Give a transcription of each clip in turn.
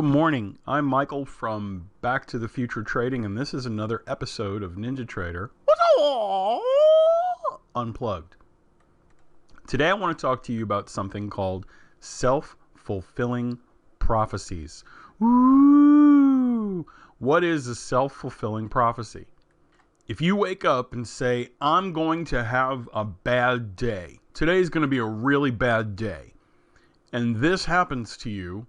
Good morning. I'm Michael from Back to the Future Trading, and this is another episode of NinjaTrader Unplugged. Today I want to talk to you about something called self-fulfilling prophecies. Woo! What is a self-fulfilling prophecy? If you wake up and say, I'm going to have a bad day, today's going to be a really bad day, and this happens to you,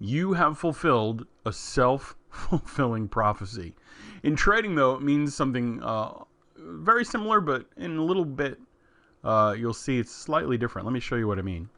you have fulfilled a self-fulfilling prophecy. In trading, though, it means something very similar, but in a little bit, you'll see it's slightly different. Let me show you what I mean.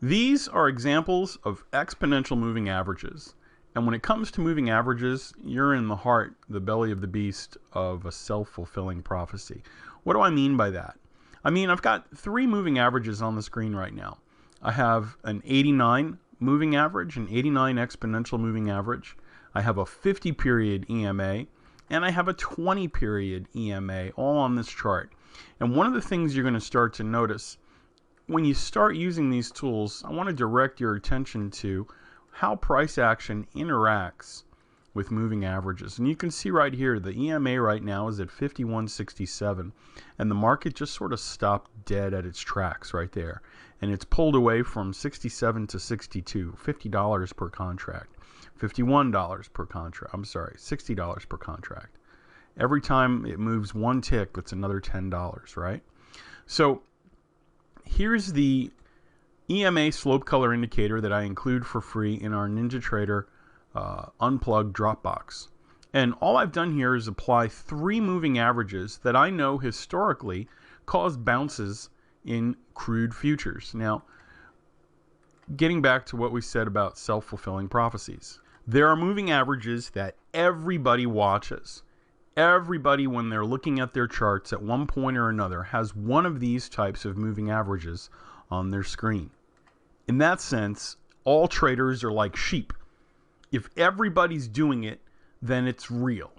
These are examples of exponential moving averages. And when it comes to moving averages, you're in the heart, the belly of the beast of a self-fulfilling prophecy. What do I mean by that? I mean, I've got three moving averages on the screen right now. I have an 89 moving average, an 89 exponential moving average. I have a 50 period EMA, and I have a 20 period EMA, all on this chart. And one of the things you're going to start to notice when you start using these tools, I want to direct your attention to how price action interacts with moving averages. And you can see right here, the EMA right now is at 51.67, and the market just sort of stopped dead at its tracks right there. And it's pulled away from 67 to 62, $50 per contract, $51 per contract. I'm sorry, $60 per contract. Every time it moves one tick, that's another $10, right? So here's the EMA-Slope-Color indicator that I include for free in our NinjaTrader Unplugged Dropbox. And all I've done here is apply three moving averages that I know historically cause bounces in crude futures. Now, getting back to what we said about self-fulfilling prophecies, there are moving averages that everybody watches. Everybody, when they're looking at their charts at one point or another, has one of these types of moving averages on their screen. In that sense, all traders are like sheep. If everybody's doing it, then it's real.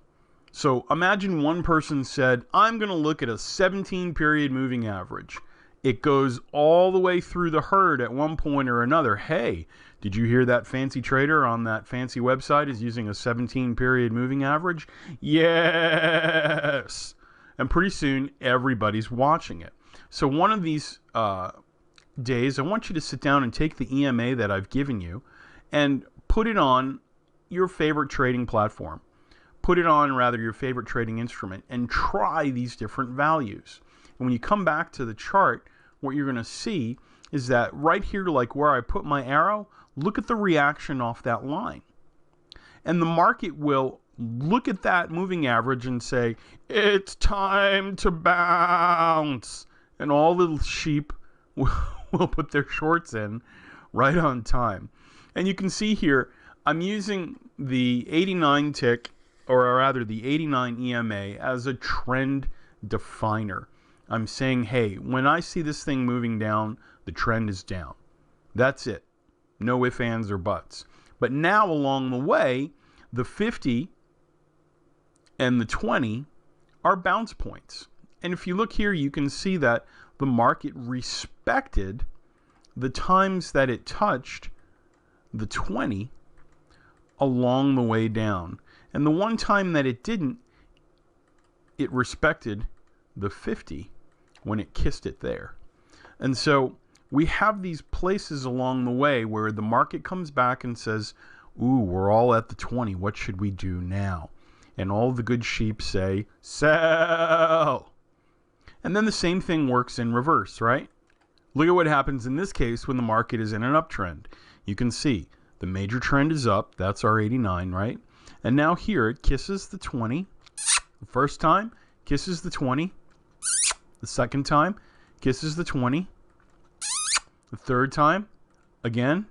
So imagine one person said, I'm going to look at a 17 period moving average. It goes all the way through the herd at one point or another. Hey, did you hear that fancy trader on that fancy website is using a 17 period moving average? Yes. And pretty soon everybody's watching it. So one of these days, I want you to sit down and take the EMA that I've given you and put it on your favorite trading platform. Put it on, rather, your favorite trading instrument and try these different values. And when you come back to the chart, what you're going to see is that right here, like where I put my arrow, look at the reaction off that line. And the market will look at that moving average and say, it's time to bounce. And all the sheep will put their shorts in right on time. And you can see here, I'm using the 89 tick, or rather the 89 EMA, as a trend definer. I'm saying, hey, when I see this thing moving down, the trend is down. That's it. No ifs, ands, or buts. But now along the way, the 50 and the 20 are bounce points. And if you look here, you can see that the market respected the times that it touched the 20 along the way down. And the one time that it didn't, it respected the 50 when it kissed it there. And so we have these places along the way where the market comes back and says, ooh, we're all at the 20. What should we do now? And all the good sheep say, sell. And then the same thing works in reverse, right? Look at what happens in this case when the market is in an uptrend. You can see the major trend is up. That's our 89, right? And now here it kisses the 20. The first time, kisses the 20. The second time, kisses the 20. The third time, again.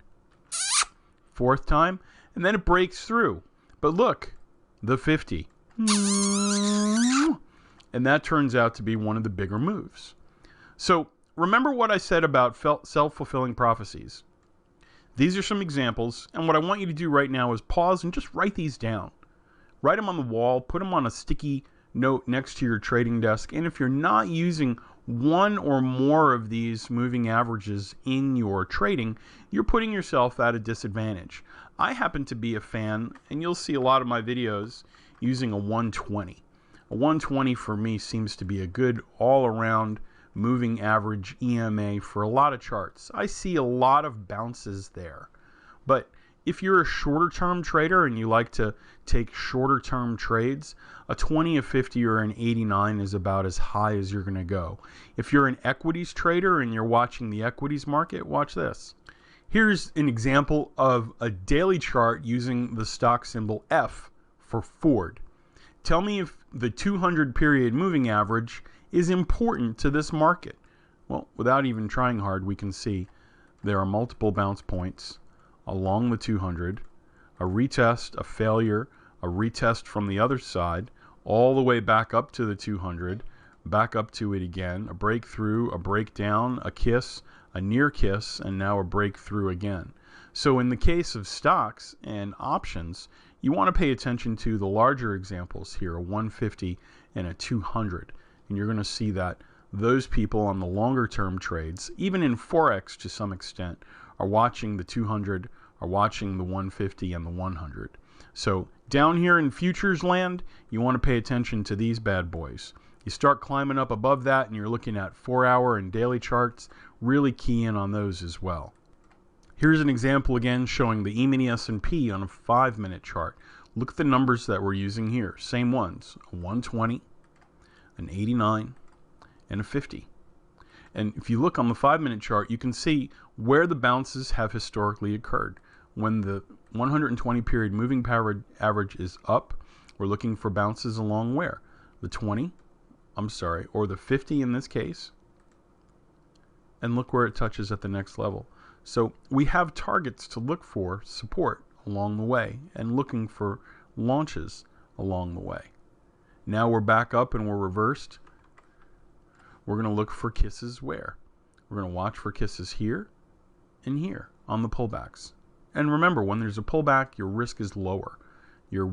Fourth time, and then it breaks through. But look, the 50. And that turns out to be one of the bigger moves. So remember what I said about self-fulfilling prophecies. These are some examples, and what I want you to do right now is pause and just write these down. Write them on the wall, put them on a sticky note next to your trading desk, and if you're not using one or more of these moving averages in your trading, you're putting yourself at a disadvantage. I happen to be a fan, and you'll see a lot of my videos using a 120. A 120 for me seems to be a good all-around moving average EMA for a lot of charts. I see a lot of bounces there. But if you're a shorter term trader and you like to take shorter term trades, a 20, a 50, or an 89 is about as high as you're going to go. If you're an equities trader and you're watching the equities market, watch this. Here's an example of a daily chart using the stock symbol F for Ford. Tell me if the 200 period moving average is important to this market. Well, without even trying hard, we can see there are multiple bounce points along the 200, a retest, a failure, a retest from the other side, all the way back up to the 200, back up to it again, a breakthrough, a breakdown, a kiss, a near kiss, and now a breakthrough again. So in the case of stocks and options, you want to pay attention to the larger examples here, a 150 and a 200. And you're going to see that those people on the longer term trades, even in Forex to some extent, are watching the 200, are watching the 150 and the 100. So down here in futures land, you want to pay attention to these bad boys. You start climbing up above that and you're looking at 4-hour and daily charts, really key in on those as well. Here's an example again showing the EMA-S&P on a 5-minute chart. Look at the numbers that we're using here. Same ones, a 120, an 89, and a 50. And if you look on the 5-minute chart, you can see where the bounces have historically occurred. When the 120 period moving average is up, we're looking for bounces along where? The 20, or the 50 in this case. And look where it touches at the next level. So we have targets to look for support along the way and looking for launches along the way. Now we're back up and we're reversed. We're going to look for kisses where? We're going to watch for kisses here and here on the pullbacks. And remember, when there's a pullback, your risk is lower. You're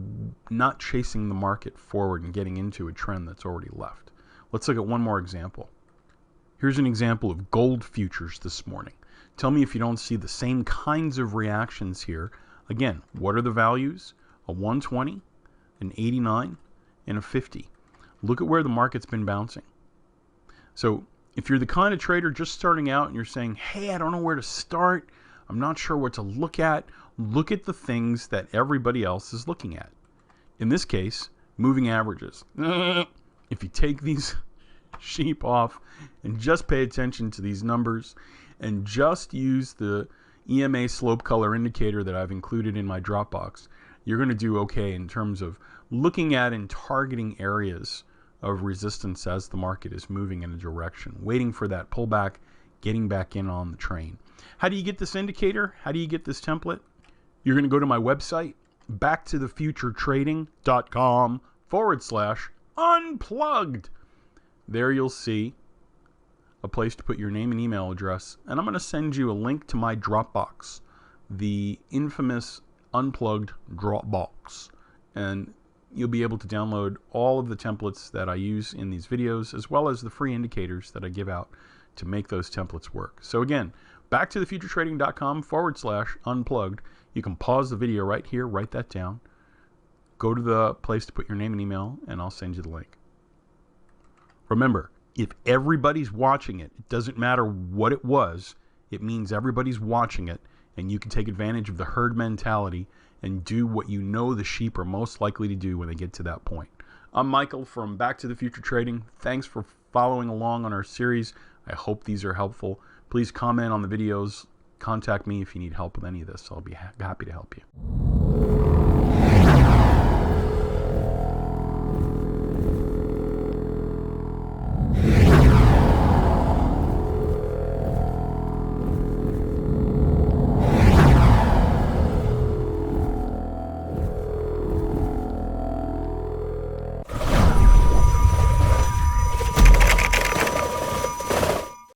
not chasing the market forward and getting into a trend that's already left. Let's look at one more example. Here's an example of gold futures this morning. Tell me if you don't see the same kinds of reactions here. Again, what are the values? A 120, an 89, and a 50. Look at where the market's been bouncing. So if you're the kind of trader just starting out and you're saying, hey, I don't know where to start, I'm not sure what to look at the things that everybody else is looking at. In this case, moving averages. If you take these sheep off and just pay attention to these numbers and just use the EMA-Slope-Color indicator that I've included in my Dropbox, you're going to do okay in terms of looking at and targeting areas of resistance as the market is moving in a direction, waiting for that pullback, getting back in on the train. How do you get this indicator? How do you get this template? You're going to go to my website, backtothefuturetrading.com/unplugged. There you'll see a place to put your name and email address, and I'm going to send you a link to my Dropbox, the infamous Unplugged Dropbox, and you'll be able to download all of the templates that I use in these videos, as well as the free indicators that I give out to make those templates work. So again, backtothefuturetrading.com/unplugged. You can pause the video right here, write that down, go to the place to put your name and email, and I'll send you the link. Remember, if everybody's watching it, it doesn't matter what it was, it means everybody's watching it, and you can take advantage of the herd mentality and do what you know the sheep are most likely to do when they get to that point. I'm Michael from Back to the Future Trading. Thanks for following along on our series. I hope these are helpful. Please comment on the videos. Contact me if you need help with any of this. I'll be happy to help you.